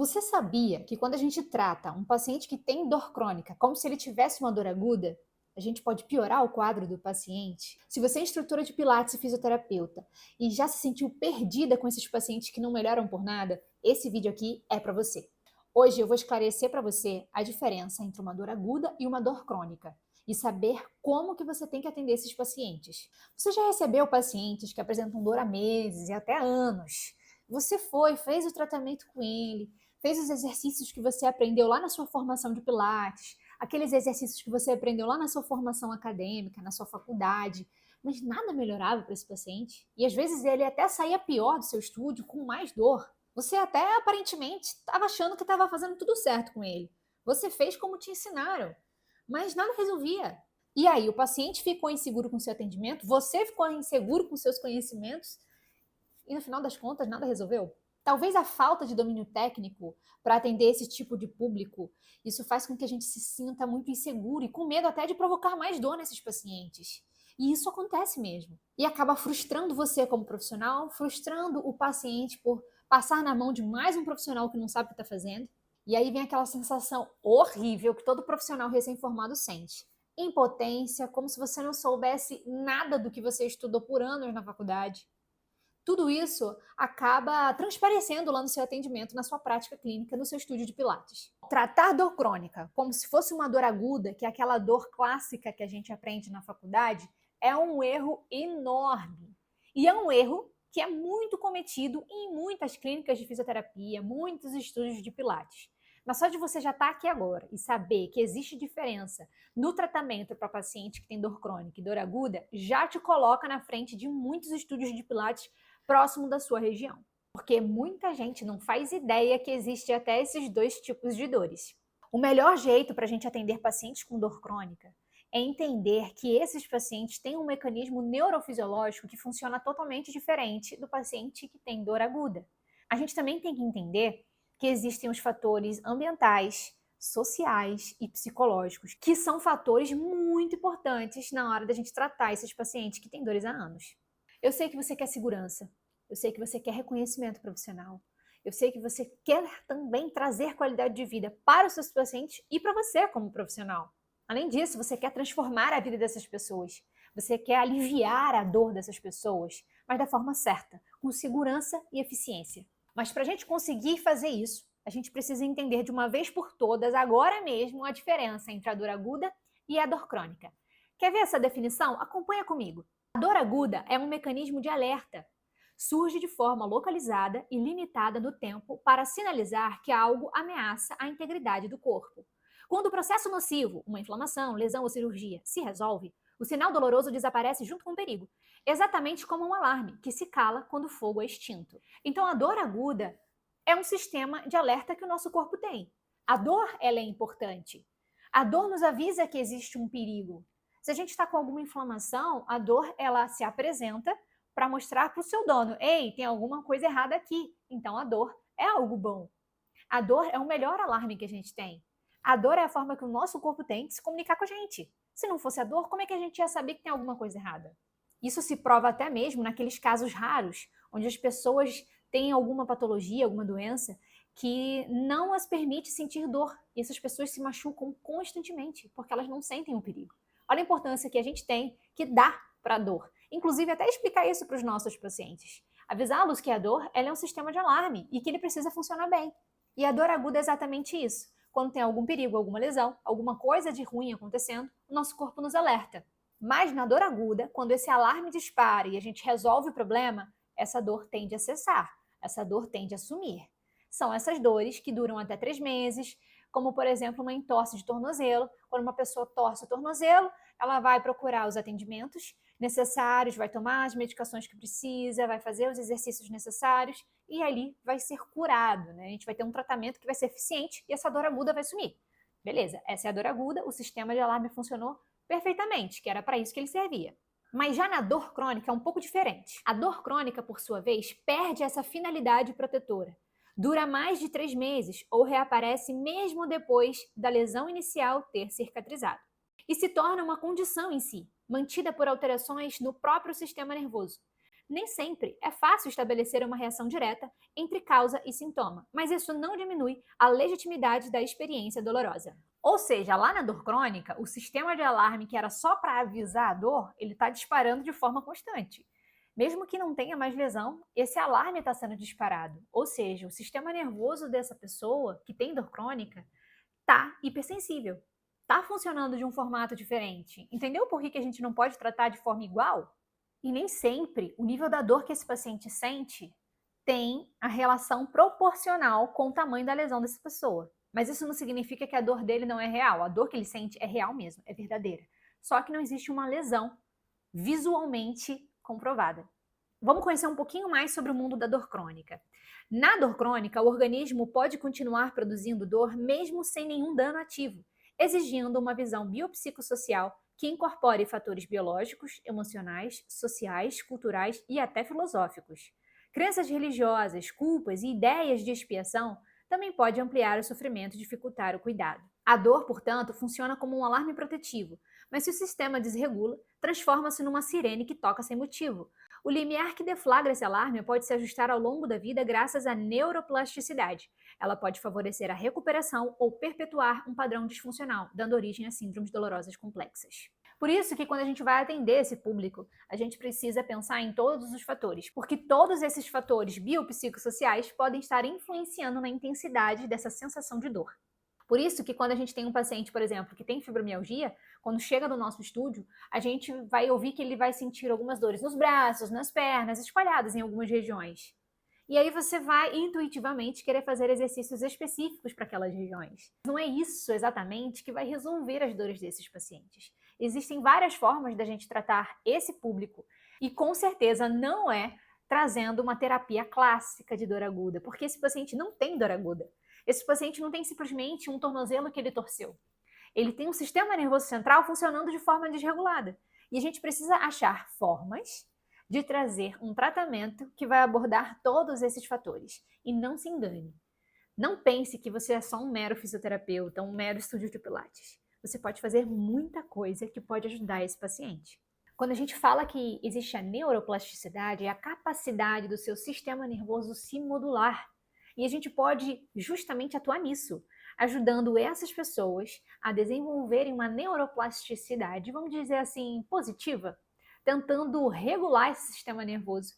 Você sabia que quando a gente trata um paciente que tem dor crônica como se ele tivesse uma dor aguda, a gente pode piorar o quadro do paciente? Se você é instrutora de pilates e fisioterapeuta e já se sentiu perdida com esses pacientes que não melhoram por nada, esse vídeo aqui é para você. Hoje eu vou esclarecer para você a diferença entre uma dor aguda e uma dor crônica e saber como que você tem que atender esses pacientes. Você já recebeu pacientes que apresentam dor há meses e até anos? Você fez o tratamento com ele, fez os exercícios que você aprendeu lá na sua formação de pilates, aqueles exercícios que você aprendeu lá na sua formação acadêmica, na sua faculdade, mas nada melhorava para esse paciente. E às vezes ele até saía pior do seu estúdio, com mais dor. Você até aparentemente estava achando que estava fazendo tudo certo com ele. Você fez como te ensinaram, mas nada resolvia. E aí o paciente ficou inseguro com o seu atendimento, você ficou inseguro com seus conhecimentos, e no final das contas nada resolveu? Talvez a falta de domínio técnico para atender esse tipo de público, isso faz com que a gente se sinta muito inseguro e com medo até de provocar mais dor nesses pacientes. E isso acontece mesmo. E acaba frustrando você como profissional, frustrando o paciente por passar na mão de mais um profissional que não sabe o que está fazendo. E aí vem aquela sensação horrível que todo profissional recém-formado sente. Impotência, como se você não soubesse nada do que você estudou por anos na faculdade. Tudo isso acaba transparecendo lá no seu atendimento, na sua prática clínica, no seu estúdio de pilates. Tratar dor crônica como se fosse uma dor aguda, que é aquela dor clássica que a gente aprende na faculdade, é um erro enorme. E é um erro que é muito cometido em muitas clínicas de fisioterapia, muitos estúdios de pilates. Mas só de você já estar aqui agora e saber que existe diferença no tratamento para paciente que tem dor crônica e dor aguda, já te coloca na frente de muitos estúdios de pilates próximo da sua região. Porque muita gente não faz ideia que existe até esses dois tipos de dores. O melhor jeito para a gente atender pacientes com dor crônica é entender que esses pacientes têm um mecanismo neurofisiológico que funciona totalmente diferente do paciente que tem dor aguda. A gente também tem que entender que existem os fatores ambientais, sociais e psicológicos, que são fatores muito importantes na hora da gente tratar esses pacientes que têm dores há anos. Eu sei que você quer segurança, eu sei que você quer reconhecimento profissional, eu sei que você quer também trazer qualidade de vida para os seus pacientes e para você como profissional. Além disso, você quer transformar a vida dessas pessoas, você quer aliviar a dor dessas pessoas, mas da forma certa, com segurança e eficiência. Mas para a gente conseguir fazer isso, a gente precisa entender de uma vez por todas, agora mesmo, a diferença entre a dor aguda e a dor crônica. Quer ver essa definição? Acompanha comigo. A dor aguda é um mecanismo de alerta. Surge de forma localizada e limitada no tempo para sinalizar que algo ameaça a integridade do corpo. Quando o processo nocivo, uma inflamação, lesão ou cirurgia, se resolve, o sinal doloroso desaparece junto com o perigo, exatamente como um alarme que se cala quando o fogo é extinto. Então a dor aguda é um sistema de alerta que o nosso corpo tem. A dor, ela é importante. A dor nos avisa que existe um perigo. Se a gente está com alguma inflamação, a dor ela se apresenta para mostrar para o seu dono: ei, tem alguma coisa errada aqui. Então a dor é algo bom. A dor é o melhor alarme que a gente tem. A dor é a forma que o nosso corpo tem de se comunicar com a gente. Se não fosse a dor, como é que a gente ia saber que tem alguma coisa errada? Isso se prova até mesmo naqueles casos raros, onde as pessoas têm alguma patologia, alguma doença, que não as permite sentir dor. E essas pessoas se machucam constantemente, porque elas não sentem o perigo. Olha a importância que a gente tem que dá para a dor. Inclusive, até explicar isso para os nossos pacientes. Avisá-los que a dor ela é um sistema de alarme e que ele precisa funcionar bem. E a dor aguda é exatamente isso. Quando tem algum perigo, alguma lesão, alguma coisa de ruim acontecendo, o nosso corpo nos alerta. Mas na dor aguda, quando esse alarme dispara e a gente resolve o problema, essa dor tende a cessar, essa dor tende a sumir. São essas dores que duram até 3 meses, como por exemplo uma entorse de tornozelo. Quando uma pessoa torce o tornozelo, ela vai procurar os atendimentos necessários, vai tomar as medicações que precisa, vai fazer os exercícios necessários e ali vai ser curado, né? A gente vai ter um tratamento que vai ser eficiente e essa dor aguda vai sumir. Beleza, essa é a dor aguda, o sistema de alarme funcionou perfeitamente, que era para isso que ele servia. Mas já na dor crônica é um pouco diferente. A dor crônica, por sua vez, perde essa finalidade protetora. Dura mais de 3 meses ou reaparece mesmo depois da lesão inicial ter cicatrizado. E se torna uma condição em si, mantida por alterações no próprio sistema nervoso. Nem sempre é fácil estabelecer uma reação direta entre causa e sintoma, mas isso não diminui a legitimidade da experiência dolorosa. Ou seja, lá na dor crônica, o sistema de alarme que era só para avisar a dor, ele está disparando de forma constante. Mesmo que não tenha mais lesão, esse alarme está sendo disparado. Ou seja, o sistema nervoso dessa pessoa que tem dor crônica está hipersensível. Está funcionando de um formato diferente. Entendeu por que a gente não pode tratar de forma igual? E nem sempre o nível da dor que esse paciente sente tem a relação proporcional com o tamanho da lesão dessa pessoa. Mas isso não significa que a dor dele não é real. A dor que ele sente é real mesmo, é verdadeira. Só que não existe uma lesão visualmente comprovada. Vamos conhecer um pouquinho mais sobre o mundo da dor crônica. Na dor crônica, o organismo pode continuar produzindo dor mesmo sem nenhum dano ativo, exigindo uma visão biopsicossocial que incorpore fatores biológicos, emocionais, sociais, culturais e até filosóficos. Crenças religiosas, culpas e ideias de expiação também podem ampliar o sofrimento e dificultar o cuidado. A dor, portanto, funciona como um alarme protetivo, mas se o sistema desregula, transforma-se numa sirene que toca sem motivo. O limiar que deflagra esse alarme pode se ajustar ao longo da vida graças à neuroplasticidade. Ela pode favorecer a recuperação ou perpetuar um padrão disfuncional, dando origem a síndromes dolorosas complexas. Por isso que quando a gente vai atender esse público, a gente precisa pensar em todos os fatores, porque todos esses fatores biopsicossociais podem estar influenciando na intensidade dessa sensação de dor. Por isso que quando a gente tem um paciente, por exemplo, que tem fibromialgia, quando chega no nosso estúdio, a gente vai ouvir que ele vai sentir algumas dores nos braços, nas pernas, espalhadas em algumas regiões. E aí você vai intuitivamente querer fazer exercícios específicos para aquelas regiões. Não é isso exatamente que vai resolver as dores desses pacientes. Existem várias formas da gente tratar esse público e com certeza não é trazendo uma terapia clássica de dor aguda, porque esse paciente não tem dor aguda. Esse paciente não tem simplesmente um tornozelo que ele torceu. Ele tem um sistema nervoso central funcionando de forma desregulada. E a gente precisa achar formas de trazer um tratamento que vai abordar todos esses fatores. E não se engane. Não pense que você é só um mero fisioterapeuta, um mero estúdio de pilates. Você pode fazer muita coisa que pode ajudar esse paciente. Quando a gente fala que existe a neuroplasticidade, é a capacidade do seu sistema nervoso se modular. E a gente pode justamente atuar nisso, ajudando essas pessoas a desenvolverem uma neuroplasticidade, vamos dizer assim, positiva, tentando regular esse sistema nervoso,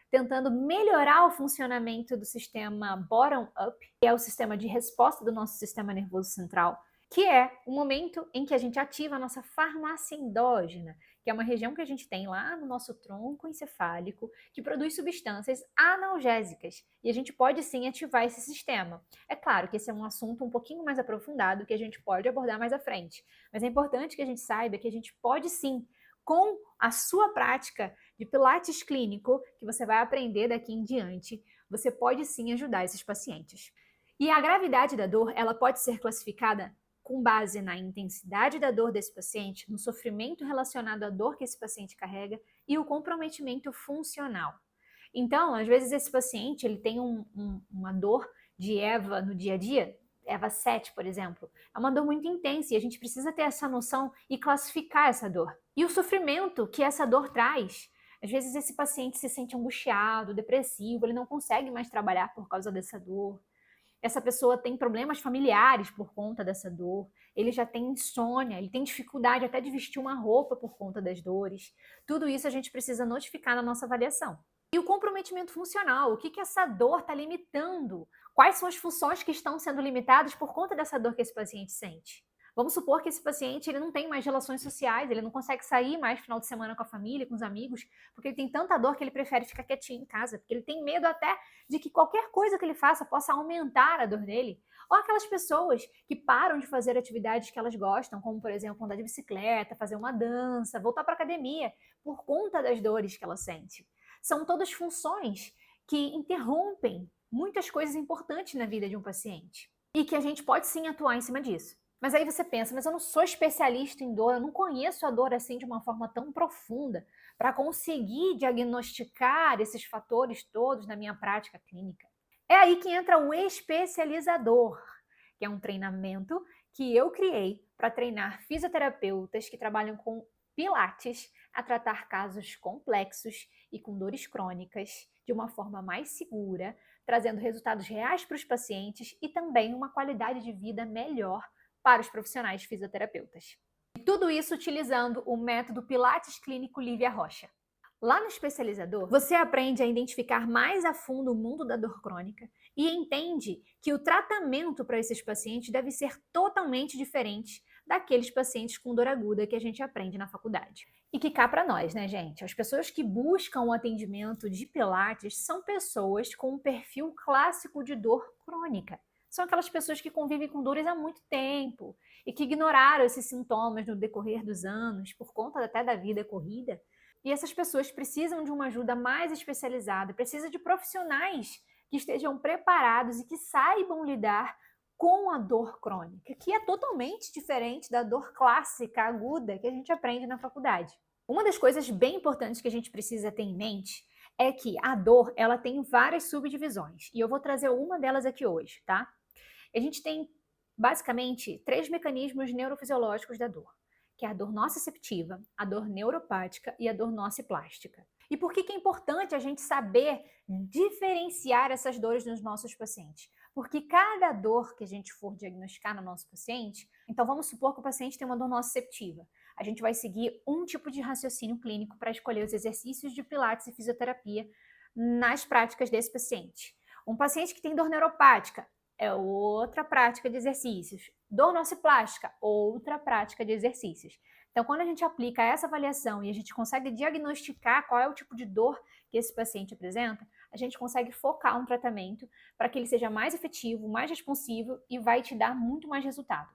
tentando melhorar o funcionamento do sistema bottom-up, que é o sistema de resposta do nosso sistema nervoso central, que é o momento em que a gente ativa a nossa farmácia endógena, que é uma região que a gente tem lá no nosso tronco encefálico, que produz substâncias analgésicas. E a gente pode sim ativar esse sistema. É claro que esse é um assunto um pouquinho mais aprofundado que a gente pode abordar mais à frente. Mas é importante que a gente saiba que a gente pode sim, com a sua prática de pilates clínico, que você vai aprender daqui em diante, você pode sim ajudar esses pacientes. E a gravidade da dor, ela pode ser classificada com base na intensidade da dor desse paciente, no sofrimento relacionado à dor que esse paciente carrega e o comprometimento funcional. Então, às vezes esse paciente ele tem uma dor de EVA no dia a dia, EVA 7, por exemplo. É uma dor muito intensa e a gente precisa ter essa noção e classificar essa dor. E o sofrimento que essa dor traz. Às vezes esse paciente se sente angustiado, depressivo, ele não consegue mais trabalhar por causa dessa dor. Essa pessoa tem problemas familiares por conta dessa dor, ele já tem insônia, ele tem dificuldade até de vestir uma roupa por conta das dores. Tudo isso a gente precisa notificar na nossa avaliação. E o comprometimento funcional, o que essa dor está limitando? Quais são as funções que estão sendo limitadas por conta dessa dor que esse paciente sente? Vamos supor que esse paciente ele não tem mais relações sociais, ele não consegue sair mais no final de semana com a família, com os amigos, porque ele tem tanta dor que ele prefere ficar quietinho em casa, porque ele tem medo até de que qualquer coisa que ele faça possa aumentar a dor dele. Ou aquelas pessoas que param de fazer atividades que elas gostam, como por exemplo andar de bicicleta, fazer uma dança, voltar para a academia, por conta das dores que ela sente. São todas funções que interrompem muitas coisas importantes na vida de um paciente e que a gente pode sim atuar em cima disso. Mas aí você pensa, mas eu não sou especialista em dor, eu não conheço a dor assim de uma forma tão profunda para conseguir diagnosticar esses fatores todos na minha prática clínica. É aí que entra o especializador, que é um treinamento que eu criei para treinar fisioterapeutas que trabalham com Pilates a tratar casos complexos e com dores crônicas de uma forma mais segura, trazendo resultados reais para os pacientes e também uma qualidade de vida melhor para os profissionais fisioterapeutas. E tudo isso utilizando o método Pilates Clínico Lívia Rocha. Lá no especializador, você aprende a identificar mais a fundo o mundo da dor crônica e entende que o tratamento para esses pacientes deve ser totalmente diferente daqueles pacientes com dor aguda que a gente aprende na faculdade. E que cá para nós, né, gente? As pessoas que buscam o atendimento de Pilates são pessoas com um perfil clássico de dor crônica. São aquelas pessoas que convivem com dores há muito tempo e que ignoraram esses sintomas no decorrer dos anos, por conta até da vida corrida. E essas pessoas precisam de uma ajuda mais especializada, precisam de profissionais que estejam preparados e que saibam lidar com a dor crônica, que é totalmente diferente da dor clássica, aguda, que a gente aprende na faculdade. Uma das coisas bem importantes que a gente precisa ter em mente é que a dor, ela tem várias subdivisões, e eu vou trazer uma delas aqui hoje, tá? A gente tem, basicamente, 3 mecanismos neurofisiológicos da dor, que é a dor nociceptiva, a dor neuropática e a dor nociplástica. E por que é importante a gente saber diferenciar essas dores nos nossos pacientes? Porque cada dor que a gente for diagnosticar no nosso paciente, então vamos supor que o paciente tem uma dor nociceptiva. A gente vai seguir um tipo de raciocínio clínico para escolher os exercícios de pilates e fisioterapia nas práticas desse paciente. Um paciente que tem dor neuropática é outra prática de exercícios. Dor nociplástica, outra prática de exercícios. Então, quando a gente aplica essa avaliação e a gente consegue diagnosticar qual é o tipo de dor que esse paciente apresenta, a gente consegue focar um tratamento para que ele seja mais efetivo, mais responsivo e vai te dar muito mais resultado.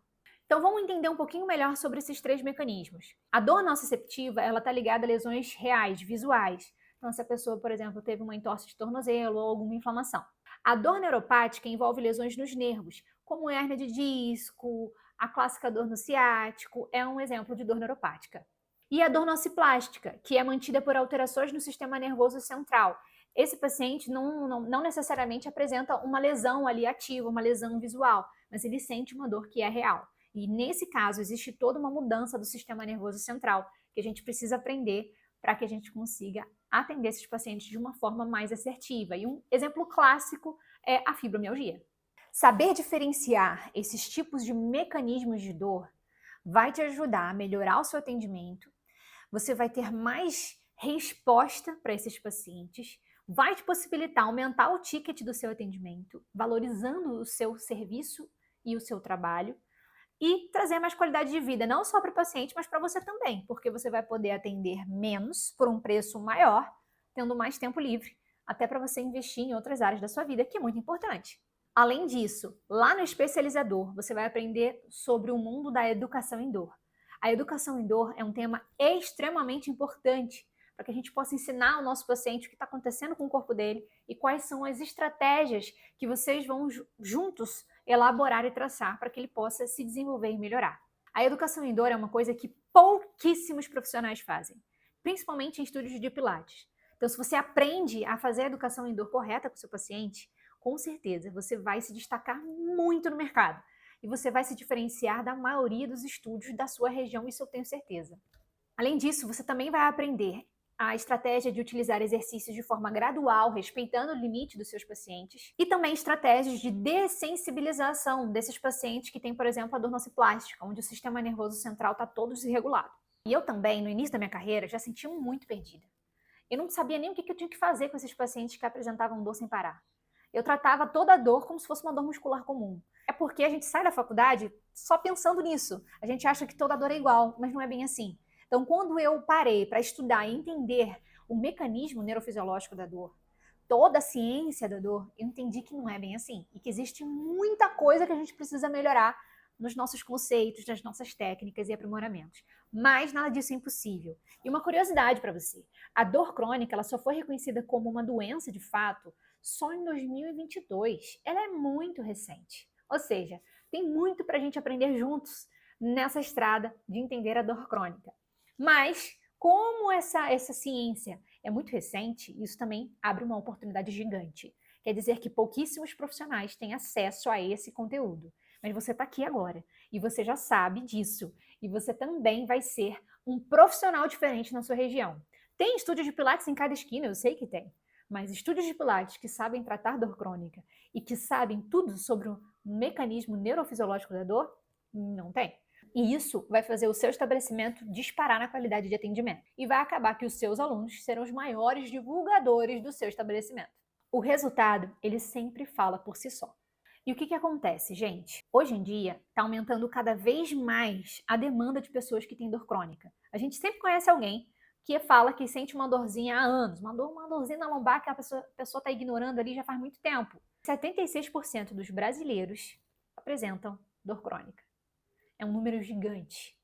Então, vamos entender um pouquinho melhor sobre esses 3 mecanismos. A dor nociceptiva, ela está ligada a lesões reais, visuais. Então, se a pessoa, por exemplo, teve uma entorse de tornozelo ou alguma inflamação. A dor neuropática envolve lesões nos nervos, como hérnia de disco, a clássica dor no ciático, é um exemplo de dor neuropática. E a dor nociplástica, que é mantida por alterações no sistema nervoso central. Esse paciente não necessariamente apresenta uma lesão ali ativa, uma lesão visual, mas ele sente uma dor que é real. E nesse caso, existe toda uma mudança do sistema nervoso central que a gente precisa aprender para que a gente consiga atender esses pacientes de uma forma mais assertiva. E um exemplo clássico é a fibromialgia. Saber diferenciar esses tipos de mecanismos de dor vai te ajudar a melhorar o seu atendimento, você vai ter mais resposta para esses pacientes, vai te possibilitar aumentar o ticket do seu atendimento, valorizando o seu serviço e o seu trabalho, e trazer mais qualidade de vida, não só para o paciente, mas para você também, porque você vai poder atender menos por um preço maior, tendo mais tempo livre, até para você investir em outras áreas da sua vida, que é muito importante. Além disso, lá no especializador, você vai aprender sobre o mundo da educação em dor. A educação em dor é um tema extremamente importante para que a gente possa ensinar ao nosso paciente o que está acontecendo com o corpo dele e quais são as estratégias que vocês vão juntos elaborar e traçar para que ele possa se desenvolver e melhorar. A educação em dor é uma coisa que pouquíssimos profissionais fazem, principalmente em estúdios de pilates. Então, se você aprende a fazer a educação em dor correta com o seu paciente, com certeza você vai se destacar muito no mercado e você vai se diferenciar da maioria dos estúdios da sua região, isso eu tenho certeza. Além disso, você também vai aprender a estratégia de utilizar exercícios de forma gradual, respeitando o limite dos seus pacientes, e também estratégias de dessensibilização desses pacientes que têm, por exemplo, a dor nociplástica, onde o sistema nervoso central está todo desregulado. E eu também, no início da minha carreira, já senti muito perdida. Eu não sabia nem o que eu tinha que fazer com esses pacientes que apresentavam dor sem parar. Eu tratava toda a dor como se fosse uma dor muscular comum. É porque a gente sai da faculdade só pensando nisso. A gente acha que toda dor é igual, mas não é bem assim. Então, quando eu parei para estudar e entender o mecanismo neurofisiológico da dor, toda a ciência da dor, eu entendi que não é bem assim. E que existe muita coisa que a gente precisa melhorar nos nossos conceitos, nas nossas técnicas e aprimoramentos. Mas nada disso é impossível. E uma curiosidade para você. A dor crônica ela só foi reconhecida como uma doença de fato só em 2022. Ela é muito recente. Ou seja, tem muito para a gente aprender juntos nessa estrada de entender a dor crônica. Mas, como essa ciência é muito recente, isso também abre uma oportunidade gigante. Quer dizer que pouquíssimos profissionais têm acesso a esse conteúdo. Mas você está aqui agora e você já sabe disso. E você também vai ser um profissional diferente na sua região. Tem estúdios de pilates em cada esquina, eu sei que tem, mas estúdios de pilates que sabem tratar dor crônica e que sabem tudo sobre o mecanismo neurofisiológico da dor, não tem. E isso vai fazer o seu estabelecimento disparar na qualidade de atendimento. E vai acabar que os seus alunos serão os maiores divulgadores do seu estabelecimento. O resultado, ele sempre fala por si só. E o que acontece, gente? Hoje em dia, está aumentando cada vez mais a demanda de pessoas que têm dor crônica. A gente sempre conhece alguém que fala que sente uma dorzinha há anos, uma dorzinha na lombar que a pessoa está ignorando ali já faz muito tempo. 76% dos brasileiros apresentam dor crônica. É um número gigante.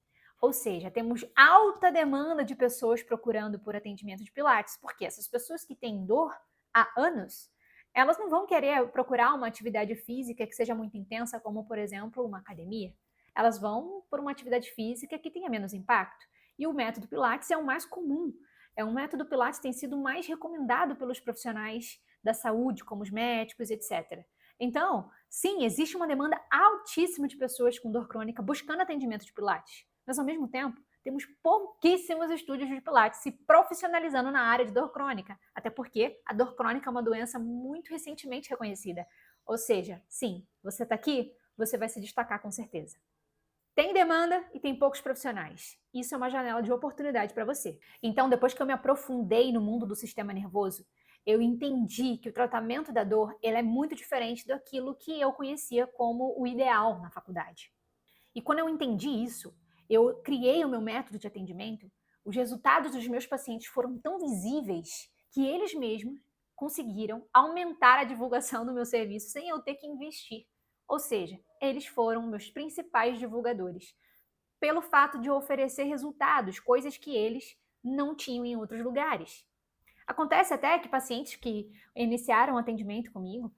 Ou seja, temos alta demanda de pessoas procurando por atendimento de pilates, porque essas pessoas que têm dor há anos, elas não vão querer procurar uma atividade física que seja muito intensa, como, por exemplo, uma academia. Elas vão por uma atividade física que tenha menos impacto. E o método Pilates é o mais comum. O método Pilates tem sido mais recomendado pelos profissionais da saúde, como os médicos, etc. Então, sim, existe uma demanda altíssima de pessoas com dor crônica buscando atendimento de Pilates. Mas, ao mesmo tempo, temos pouquíssimos estúdios de Pilates se profissionalizando na área de dor crônica, até porque a dor crônica é uma doença muito recentemente reconhecida. Ou seja, sim, você está aqui, você vai se destacar com certeza. Tem demanda e tem poucos profissionais. Isso é uma janela de oportunidade para você. Então, depois que eu me aprofundei no mundo do sistema nervoso, eu entendi que o tratamento da dor ele é muito diferente daquilo que eu conhecia como o ideal na faculdade. E quando eu entendi isso, eu criei o meu método de atendimento, os resultados dos meus pacientes foram tão visíveis que eles mesmos conseguiram aumentar a divulgação do meu serviço sem eu ter que investir. Ou seja, eles foram meus principais divulgadores, pelo fato de eu oferecer resultados, coisas que eles não tinham em outros lugares. Acontece até que pacientes que iniciaram atendimento comigo,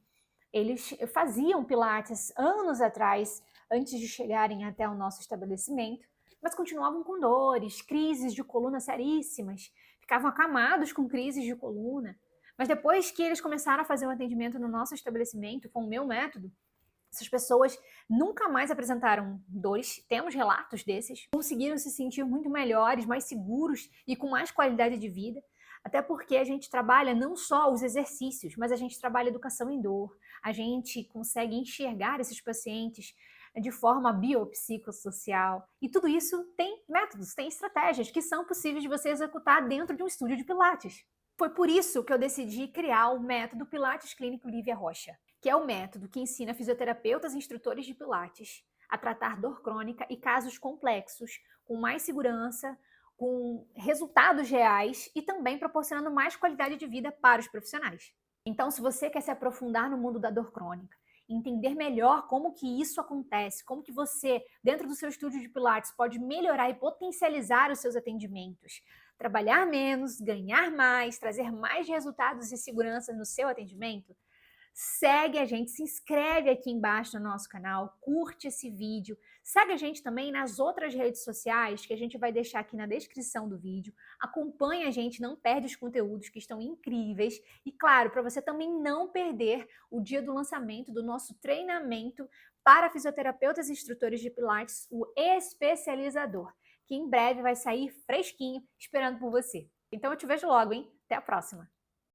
eles faziam pilates anos atrás, antes de chegarem até o nosso estabelecimento, mas continuavam com dores, crises de coluna seríssimas, ficavam acamados com crises de coluna. Mas depois que eles começaram a fazer um atendimento no nosso estabelecimento com o meu método, essas pessoas nunca mais apresentaram dores, temos relatos desses, conseguiram se sentir muito melhores, mais seguros e com mais qualidade de vida, até porque a gente trabalha não só os exercícios, mas a gente trabalha educação em dor, a gente consegue enxergar esses pacientes de forma biopsicossocial, e tudo isso tem métodos, tem estratégias que são possíveis de você executar dentro de um estúdio de Pilates. Foi por isso que eu decidi criar o método Pilates Clínico Lívia Rocha, que é o método que ensina fisioterapeutas e instrutores de Pilates a tratar dor crônica e casos complexos, com mais segurança, com resultados reais e também proporcionando mais qualidade de vida para os profissionais. Então, se você quer se aprofundar no mundo da dor crônica, entender melhor como que isso acontece, como que você, dentro do seu estúdio de Pilates, pode melhorar e potencializar os seus atendimentos, trabalhar menos, ganhar mais, trazer mais resultados e segurança no seu atendimento, segue a gente, se inscreve aqui embaixo no nosso canal, curte esse vídeo, segue a gente também nas outras redes sociais que a gente vai deixar aqui na descrição do vídeo, acompanha a gente, não perde os conteúdos que estão incríveis e claro, para você também não perder o dia do lançamento do nosso treinamento para fisioterapeutas e instrutores de Pilates, o especializador, que em breve vai sair fresquinho esperando por você. Então eu te vejo logo, hein? Até a próxima!